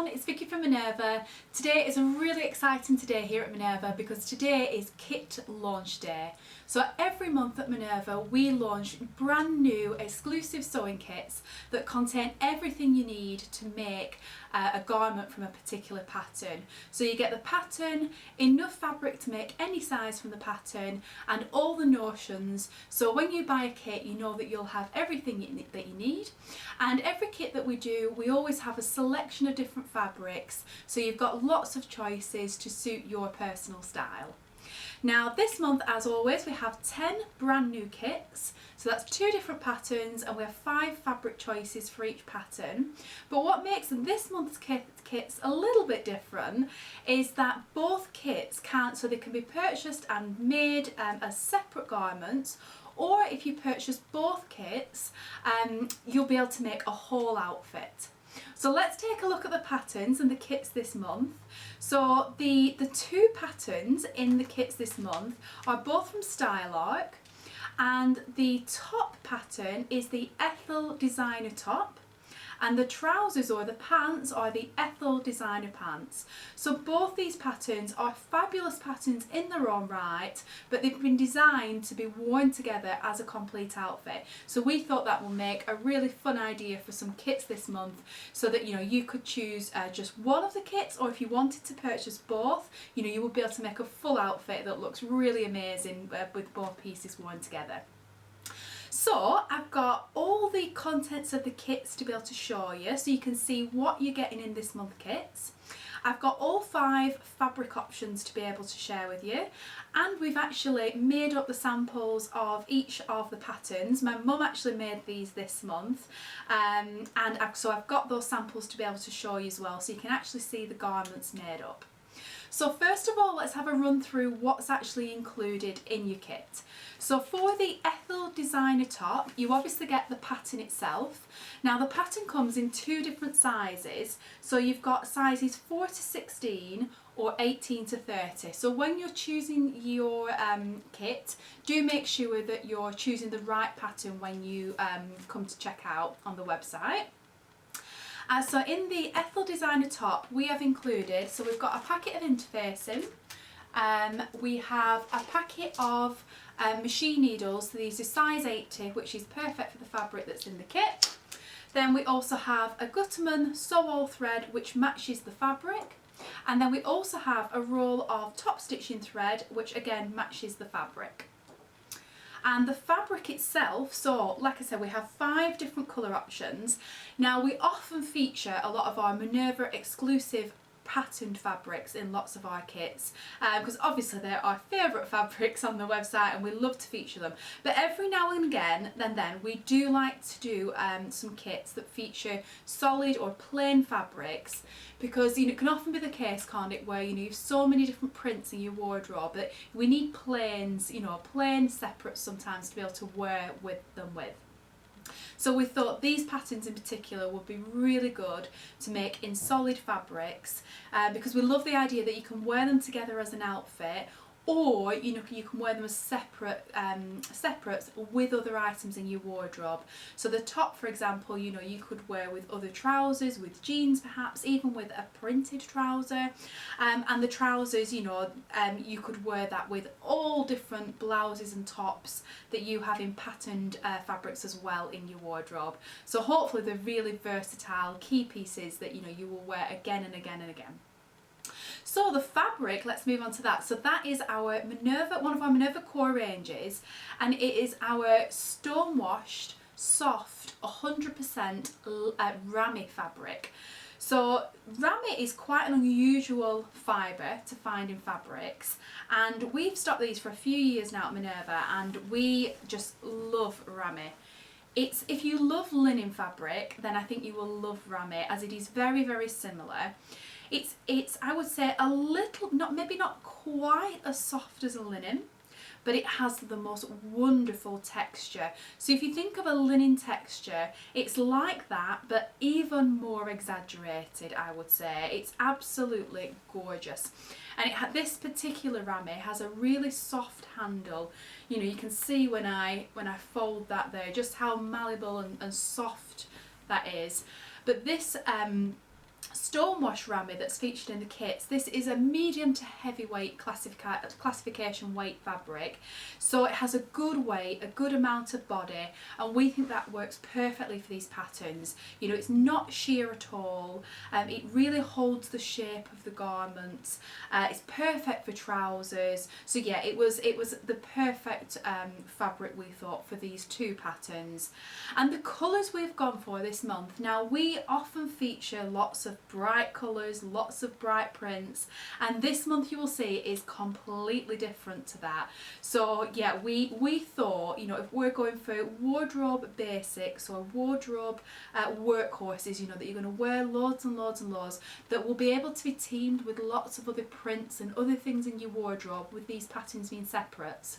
everyone, it's Vicki from Minerva. Today is a really exciting day here at Minerva because today is kit launch day. So every month at Minerva we launch brand new exclusive sewing kits that contain everything you need to make a garment from a particular pattern. So you get the pattern, enough fabric to make any size from the pattern, and all the notions. So when you buy a kit you know that you'll have everything that you need. And every kit that we do, we always have a selection of different fabrics, so you've got lots of choices to suit your personal style. Now this month, as always, we have 10 brand new kits, so that's 2 different patterns and we have 5 fabric choices for each pattern. But what makes this month's kits a little bit different is that both kits so they can be purchased and made as separate garments, or if you purchase both kits, you'll be able to make a whole outfit. So let's take a look at the patterns and the kits this month. So the 2 patterns in the kits this month are both from Style Arc, and the top pattern is the Ethel designer top, and the trousers or the pants are the Ethel designer pants. So both these patterns are fabulous patterns in their own right, but they've been designed to be worn together as a complete outfit. So we thought that will make a really fun idea for some kits this month, so that you could choose just one of the kits, or if you wanted to purchase both, you will be able to make a full outfit that looks really amazing with both pieces worn together. So I've got all the contents of the kits to be able to show you, so you can see what you're getting in this month's kits. I've got all 5 fabric options to be able to share with you, and we've actually made up the samples of each of the patterns. My mum actually made these this month, so I've got those samples to be able to show you as well, so you can actually see the garments made up. So first of all, let's have a run through what's actually included in your kit. So for the Ethel designer top, you obviously get the pattern itself. Now the pattern comes in 2 different sizes. So you've got sizes 4 to 16 or 18 to 30. So when you're choosing your kit, do make sure that you're choosing the right pattern when you come to check out on the website. So in the Ethel designer top we have included, so we've got a packet of interfacing, we have a packet of machine needles. So these are size 80, which is perfect for the fabric that's in the kit. Then we also have a Gutterman sew-all thread which matches the fabric, and then we also have a roll of top stitching thread which again matches the fabric. And the fabric itself, so like I said, we have 5 different colour options. Now we often feature a lot of our Minerva exclusive patterned fabrics in lots of our kits, because obviously they're our favourite fabrics on the website and we love to feature them. But every now and again, then we do like to do some kits that feature solid or plain fabrics, because it can often be the case, can't it, where you have so many different prints in your wardrobe that we need plains, plain separates sometimes to be able to wear them with. So we thought these patterns in particular would be really good to make in solid fabrics, because we love the idea that you can wear them together as an outfit, or you can wear them as separates with other items in your wardrobe. So the top, for example, you could wear with other trousers, with jeans perhaps, even with a printed trouser, and the trousers, you could wear that with all different blouses and tops that you have in patterned fabrics as well in your wardrobe. So hopefully they're really versatile key pieces that you will wear again and again and again. So the fabric, let's move on to that. So that is our one of our Minerva Core ranges, and it is our stonewashed, soft, 100% ramie fabric. So ramie is quite an unusual fibre to find in fabrics, and we've stocked these for a few years now at Minerva, and we just love ramie. If you love linen fabric, then I think you will love ramie, as it is very, very similar. It's I would say a little, maybe not quite as soft as a linen, but it has the most wonderful texture. So if you think of a linen texture, it's like that, but even more exaggerated, I would say. It's absolutely gorgeous. And this particular ramie has a really soft handle. You can see when I fold that there, just how malleable and soft that is. But this stonewashed ramie that's featured in the kits. This is a medium to heavyweight classification weight fabric, so it has a good weight, a good amount of body, and we think that works perfectly for these patterns. You know, it's not sheer at all. It really holds the shape of the garments. It's perfect for trousers. So yeah, it was the perfect fabric, we thought, for these two patterns. And the colours we've gone for this month, now we often feature lots of bright colours, lots of bright prints, and this month you will see is completely different to that. So yeah, we thought, you know, if we're going for wardrobe basics or wardrobe workhorses, you know, that you're going to wear loads and loads and loads, that will be able to be teamed with lots of other prints and other things in your wardrobe, with these patterns being separate,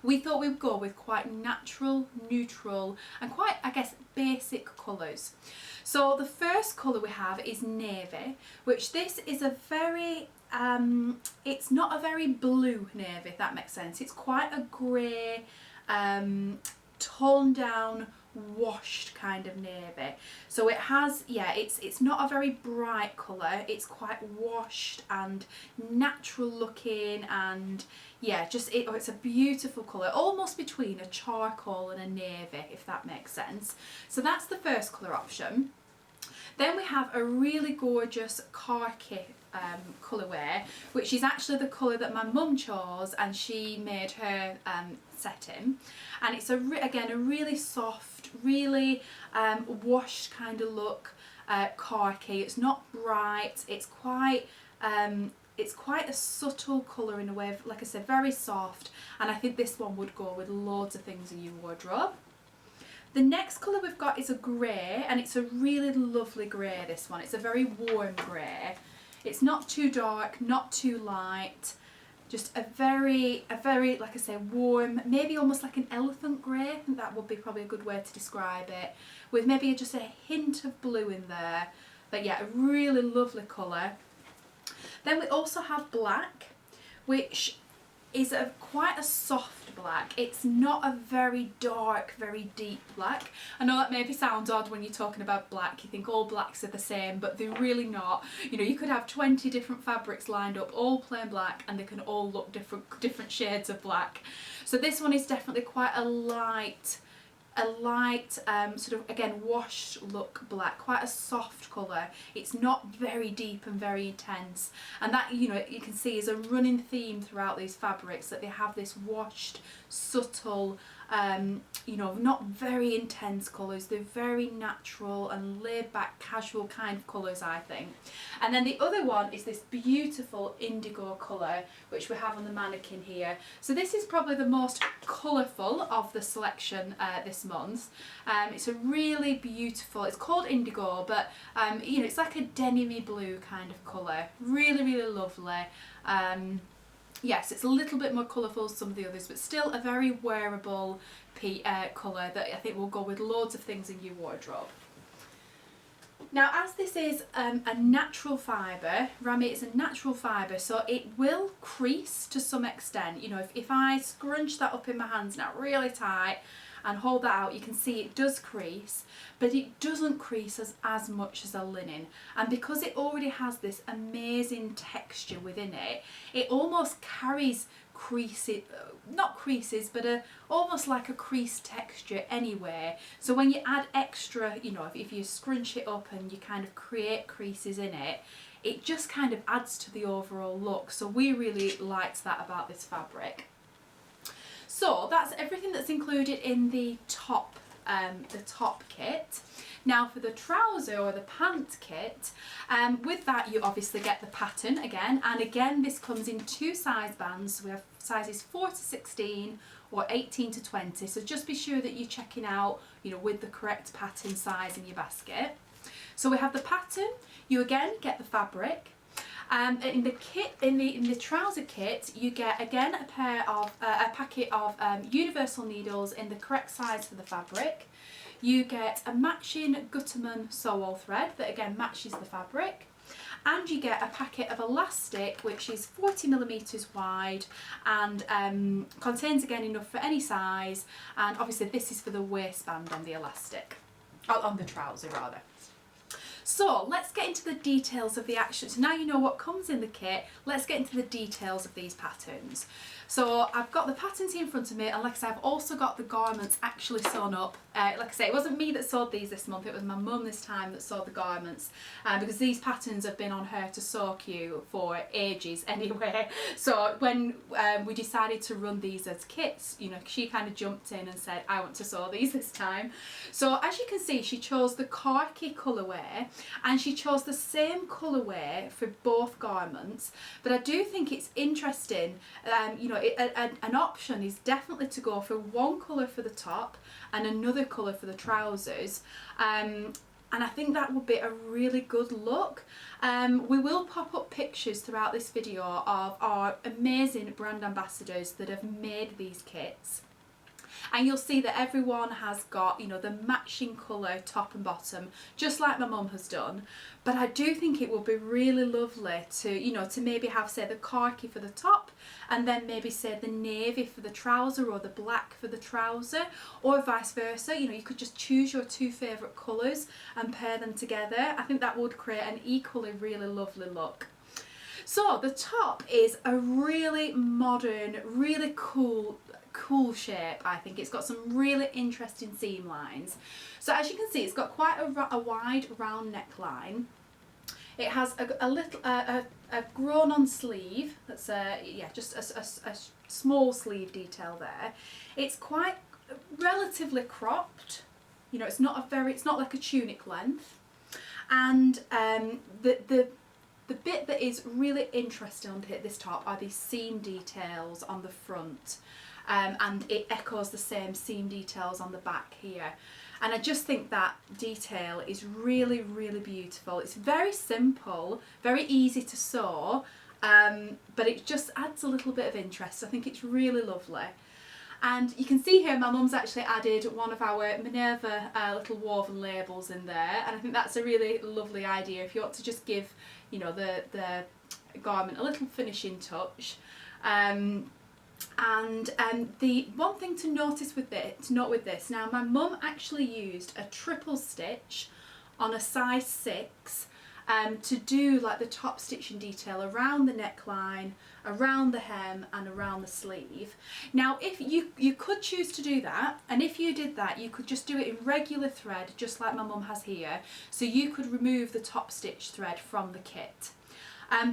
we thought we would go with quite natural, neutral and quite, I guess, basic colours. So the first colour we have is navy, which this is a very, it's not a very blue navy, if that makes sense. It's quite a grey, toned down, washed kind of navy. So it has, yeah, it's not a very bright colour, it's quite washed and natural looking, and yeah, just it's a beautiful colour, almost between a charcoal and a navy, if that makes sense. So that's the first colour option. Then we have a really gorgeous khaki colourway, which is actually the colour that my mum chose and she made her set in, and it's again a really soft, really washed kind of look khaki. It's not bright, it's quite a subtle colour in a way, like I said, very soft, and I think this one would go with loads of things in your wardrobe. The next colour we've got is a grey, and it's a really lovely grey, this one. It's a very warm grey. It's not too dark, not too light, just a very, like I say, warm, maybe almost like an elephant grey. I think that would be probably a good way to describe it, with maybe just a hint of blue in there. But yeah, a really lovely colour. Then we also have black, which is quite a soft black. It's not a very dark, very deep black. I know that maybe sounds odd when you're talking about black. You think all blacks are the same, but they're really not. You know, you could have 20 different fabrics lined up, all plain black, and they can all look different shades of black. So this one is definitely quite a light sort of, again, washed look black, quite a soft colour. It's not very deep and very intense, and that, you know, you can see is a running theme throughout these fabrics, that they have this washed, subtle, you know, not very intense colours. They're very natural and laid back, casual kind of colours, I think. And then the other one is this beautiful indigo colour, which we have on the mannequin here. So this is probably the most colourful of the selection this month. It's a really beautiful, it's called indigo, but you know, it's like a denim-y blue kind of colour. Really, really lovely. Yes, it's a little bit more colourful than some of the others, but still a very wearable colour that I think will go with loads of things in your wardrobe. Now, as this is a natural fibre, ramie is a natural fibre, so it will crease to some extent. You know, if I scrunch that up in my hands now really tight and hold that out, you can see it does crease, but it doesn't crease as much as a linen. And because it already has this amazing texture within it, it almost carries creases, not creases, but almost like a crease texture anyway. So when you add extra, you know, if you scrunch it up and you kind of create creases in it, it just kind of adds to the overall look. So we really liked that about this fabric. So that's everything that's included in the top kit. Now for the trouser or the pant kit, with that you obviously get the pattern again, and again this comes in two size bands. So we have sizes 4 to 16 or 18 to 20, so just be sure that you're checking out, you know, with the correct pattern size in your basket. So we have the pattern, you again get the fabric. In the kit, in the trouser kit, you get again a packet of universal needles in the correct size for the fabric. You get a matching Gutterman sew-all thread that again matches the fabric, and you get a packet of elastic which is 40mm wide and contains again enough for any size, and obviously this is for the waistband on the elastic, on the trouser rather. So let's get into the details of the action. So now you know what comes in the kit, let's get into the details of these patterns. So I've got the patterns here in front of me, and like I said, I've also got the garments actually sewn up. Like I say, it wasn't me that sewed these this month, it was my mum this time that sewed the garments, because these patterns have been on her to sew queue for ages anyway. So when we decided to run these as kits, you know, she kind of jumped in and said, I want to sew these this time. So as you can see, she chose the khaki colourway, and she chose the same colourway for both garments. But I do think it's interesting, you know, an option is definitely to go for one colour for the top and another colour for the trousers, and I think that would be a really good look. We will pop up pictures throughout this video of our amazing brand ambassadors that have made these kits. And you'll see that everyone has got, you know, the matching colour top and bottom, just like my mum has done. But I do think it would be really lovely to, you know, to maybe have, say, the khaki for the top, and then maybe, say, the navy for the trouser, or the black for the trouser, or vice versa. You know, you could just choose your two favourite colours and pair them together. I think that would create an equally really lovely look. So the top is a really modern, really cool shape. I think it's got some really interesting seam lines. So as you can see, it's got quite a wide round neckline. It has a little a grown on sleeve. That's yeah, just a small sleeve detail there. It's quite relatively cropped. You know, it's not like a tunic length. And the bit that is really interesting on this top are these seam details on the front. And it echoes the same seam details on the back here, and I just think that detail is really, really beautiful. It's very simple, very easy to sew, but it just adds a little bit of interest. I think it's really lovely. And you can see here my mum's actually added one of our Minerva little woven labels in there, and I think that's a really lovely idea if you want to just give, you know, the garment a little finishing touch. And the one thing to note with this, now my mum actually used a triple stitch on a size 6 to do like the top stitching detail around the neckline, around the hem and around the sleeve. Now if you could choose to do that, and if you did that you could just do it in regular thread just like my mum has here, so you could remove the top stitch thread from the kit.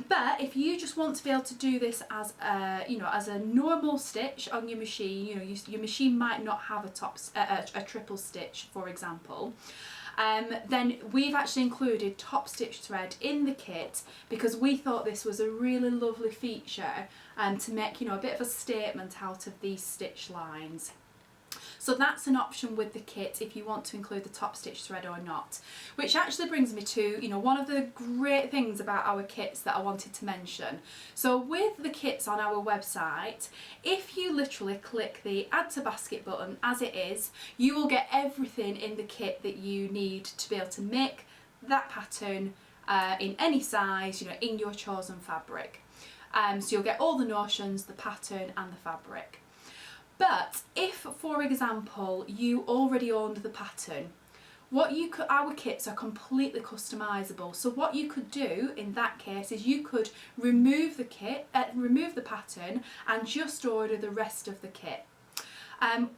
But if you just want to be able to do this as a, you know, as a normal stitch on your machine, you know, your machine might not have a triple stitch, for example, then we've actually included top stitch thread in the kit because we thought this was a really lovely feature, to make, you know, a bit of a statement out of these stitch lines. So that's an option with the kit if you want to include the top stitch thread or not. Which actually brings me to, you know, one of the great things about our kits that I wanted to mention. So with the kits on our website, if you literally click the add to basket button as it is, you will get everything in the kit that you need to be able to make that pattern in any size, you know, in your chosen fabric. So you'll get all the notions, the pattern and the fabric. But if, for example, you already owned the pattern, our kits are completely customisable. So what you could do in that case is you could remove the pattern and just order the rest of the kit.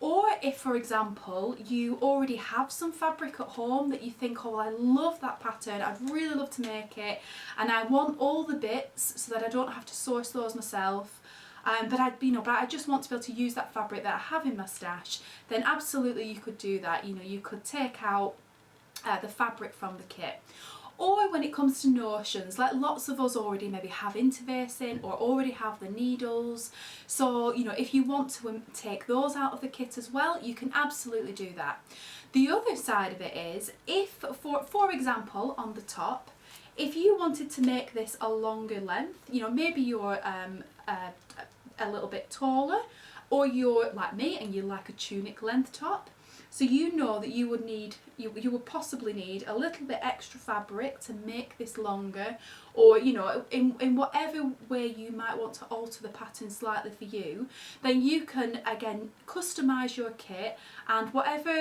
Or if, for example, you already have some fabric at home that you think, oh, I love that pattern, I'd really love to make it, and I want all the bits so that I don't have to source those myself. But I just want to be able to use that fabric that I have in my stash, then absolutely you could do that. You know, you could take out the fabric from the kit. Or when it comes to notions, like lots of us already maybe have interfacing or already have the needles. So, you know, if you want to take those out of the kit as well, you can absolutely do that. The other side of it is, if, for example, on the top, if you wanted to make this a longer length, you know, maybe you're a little bit taller, or you're like me and you like a tunic length top, So you know that you would need, you would possibly need a little bit extra fabric to make this longer, or you know, in whatever way you might want to alter the pattern slightly for you, then you can again customise your kit, and whatever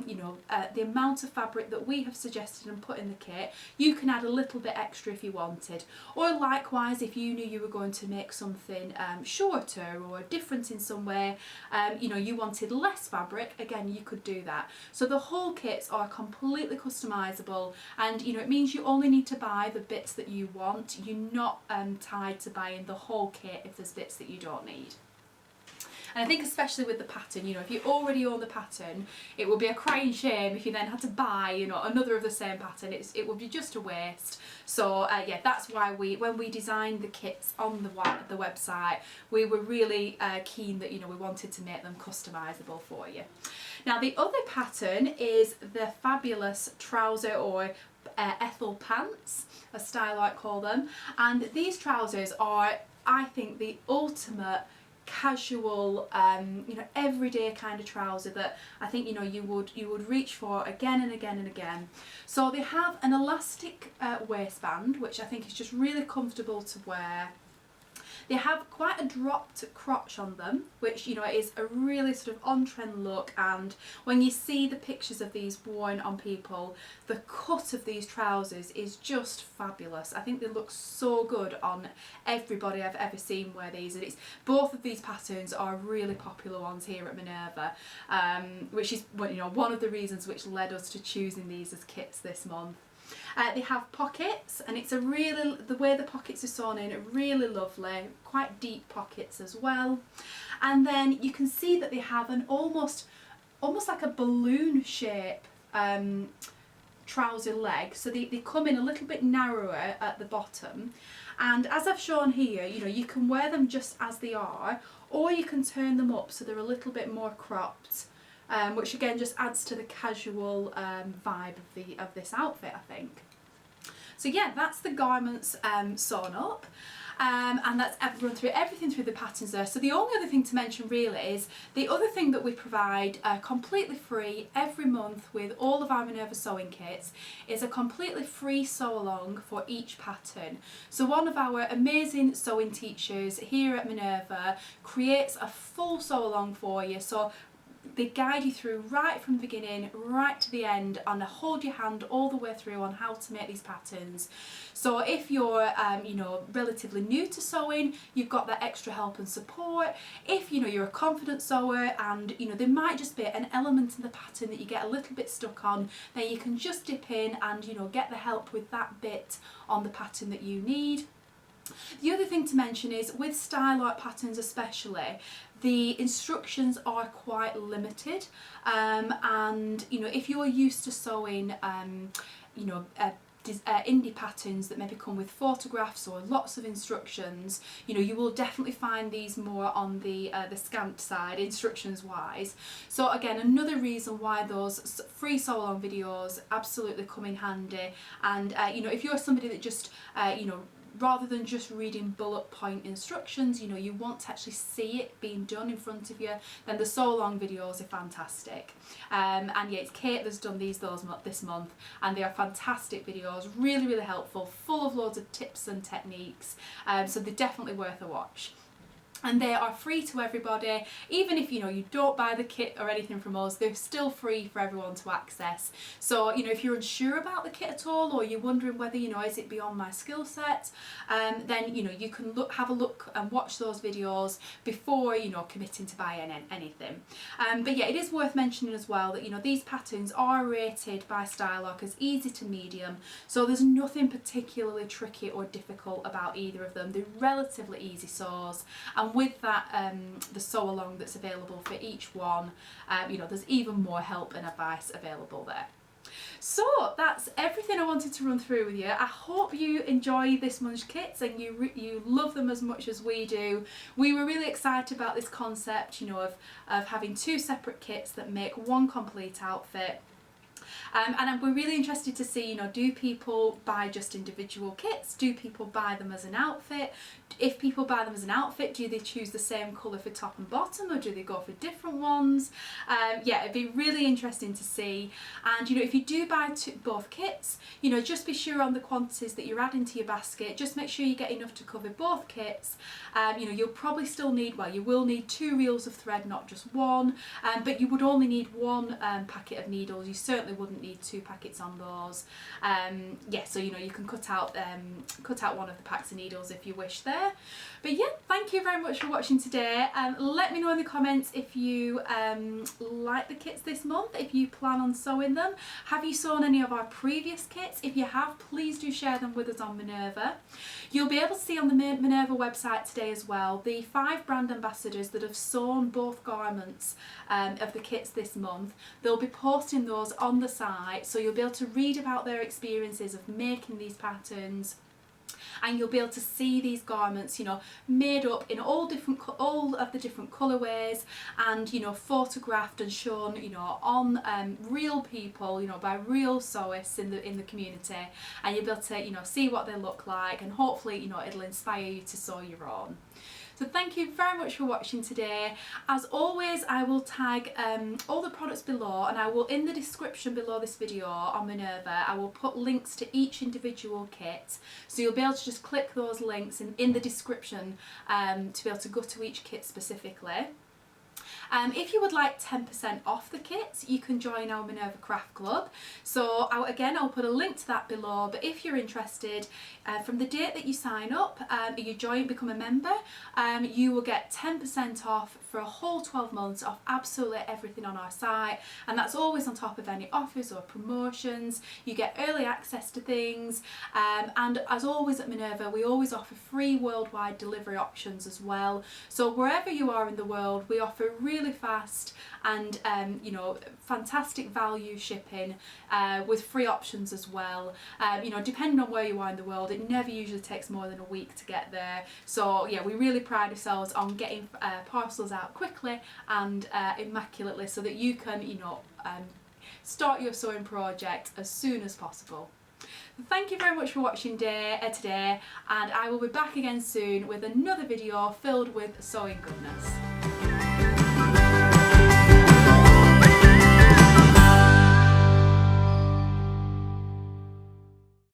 you know, the amount of fabric that we have suggested and put in the kit, you can add a little bit extra if you wanted. Or likewise, if you knew you were going to make something shorter or different in some way, you know, you wanted less fabric, again you could do that. So the whole kits are completely customisable, and you know, it means you only need to buy the bits that you want. You're not tied to buying the whole kit if there's bits that you don't need. And I think especially with the pattern, you know, if you already own the pattern, it would be a crying shame if you then had to buy, you know, another of the same pattern. It would be just a waste. So yeah, that's why when we designed the kits on the website, we were really keen that, you know, we wanted to make them customisable for you. Now the other pattern is the fabulous trouser, or Ethel pants, a style I call them. And these trousers are, I think, the ultimate casual, you know, everyday kind of trouser that I think, you know, you would reach for again and again and again. So they have an elastic waistband, which I think is just really comfortable to wear. They have quite a dropped crotch on them, which, you know, is a really sort of on-trend look, and when you see the pictures of these worn on people, the cut of these trousers is just fabulous. I think they look so good on everybody I've ever seen wear these, and both of these patterns are really popular ones here at Minerva, which is, you know, one of the reasons which led us to choosing these as kits this month. They have pockets, and it's the way the pockets are sewn in, really lovely, quite deep pockets as well. And then you can see that they have an almost like a balloon shape trouser leg, so they come in a little bit narrower at the bottom. And as I've shown here, you know, you can wear them just as they are, or you can turn them up so they're a little bit more cropped. Which again just adds to the casual vibe of this outfit, I think. So yeah, that's the garments sewn up, and that's run through everything through the patterns there. So the only other thing to mention really is the other thing that we provide completely free every month with all of our Minerva sewing kits is a completely free sew along for each pattern. So one of our amazing sewing teachers here at Minerva creates a full sew along for you. So they guide you through right from the beginning right to the end, and hold your hand all the way through on how to make these patterns. So if you're you know, relatively new to sewing, you've got that extra help and support. If you know, you're a confident sewer and you know, there might just be an element in the pattern that you get a little bit stuck on, then you can just dip in and, you know, get the help with that bit on the pattern that you need. The other thing to mention is with style art patterns especially, the instructions are quite limited, and you know, if you're used to sewing you know, indie patterns that maybe come with photographs or lots of instructions, you know, you will definitely find these more on the scamped side instructions wise. So again, another reason why those free sew along videos absolutely come in handy. And you know, if you're somebody that just you know, rather than just reading bullet point instructions, you know, you want to actually see it being done in front of you, then the sew along videos are fantastic. And yeah, it's Kate that's done this month, and they are fantastic videos, really, really helpful, full of loads of tips and techniques, so they're definitely worth a watch. And they are free to everybody, even if, you know, you don't buy the kit or anything from us, they're still free for everyone to access. So, you know, if you're unsure about the kit at all, or you're wondering whether, you know, is it beyond my skill set, then, you know, you can have a look and watch those videos before, you know, committing to buying anything. But yeah, it is worth mentioning as well that, you know, these patterns are rated by Stylock as easy to medium, so there's nothing particularly tricky or difficult about either of them. They're relatively easy sews, and with that the sew along that's available for each one, you know, there's even more help and advice available there. So that's everything I wanted to run through with you. I hope you enjoy this month's kits and you love them as much as we do. We were really excited about this concept, you know, of having two separate kits that make one complete outfit. And we're really interested to see, you know, do people buy just individual kits? Do people buy them as an outfit? If people buy them as an outfit, do they choose the same colour for top and bottom, or do they go for different ones? Yeah, it'd be really interesting to see. And, you know, if you do buy both kits, you know, just be sure on the quantities that you're adding to your basket. Just make sure you get enough to cover both kits. You know, you'll probably still need, well, you will need 2 reels of thread, not just one, but you would only need 1 packet of needles. You certainly wouldn't need 2 packets on those. Yeah, so, you know, you can cut out one of the packs of needles if you wish there. But yeah, thank you very much for watching today. Let me know in the comments if you like the kits this month, if you plan on sewing them. Have you sewn any of our previous kits? If you have, please do share them with us on Minerva. You'll be able to see on the Minerva website today as well the 5 brand ambassadors that have sewn both garments of the kits this month. They'll be posting those on the site, so you'll be able to read about their experiences of making these patterns, and you'll be able to see these garments, you know, made up in all of the different colourways, and, you know, photographed and shown, you know, on real people, you know, by real sewists in the community, and you'll be able to, you know, see what they look like, and hopefully, you know, it'll inspire you to sew your own. So thank you very much for watching today. As always, I will tag all the products below, and I will, in the description below this video on Minerva, I will put links to each individual kit. So you'll be able to just click those links in the description to be able to go to each kit specifically. If you would like 10% off the kits, you can join our Minerva Craft Club. So again, I'll put a link to that below, but if you're interested, from the date that you sign up, you join, become a member, you will get 10% off for a whole 12 months off absolutely everything on our site, and that's always on top of any offers or promotions. You get early access to things, and as always at Minerva, we always offer free worldwide delivery options as well. So wherever you are in the world, we offer really fast and you know, fantastic value shipping with free options as well. You know, depending on where you are in the world, it never usually takes more than a week to get there. So yeah, we really pride ourselves on getting parcels out quickly and immaculately, so that you can, you know, start your sewing project as soon as possible. Thank you very much for watching today, and I will be back again soon with another video filled with sewing goodness.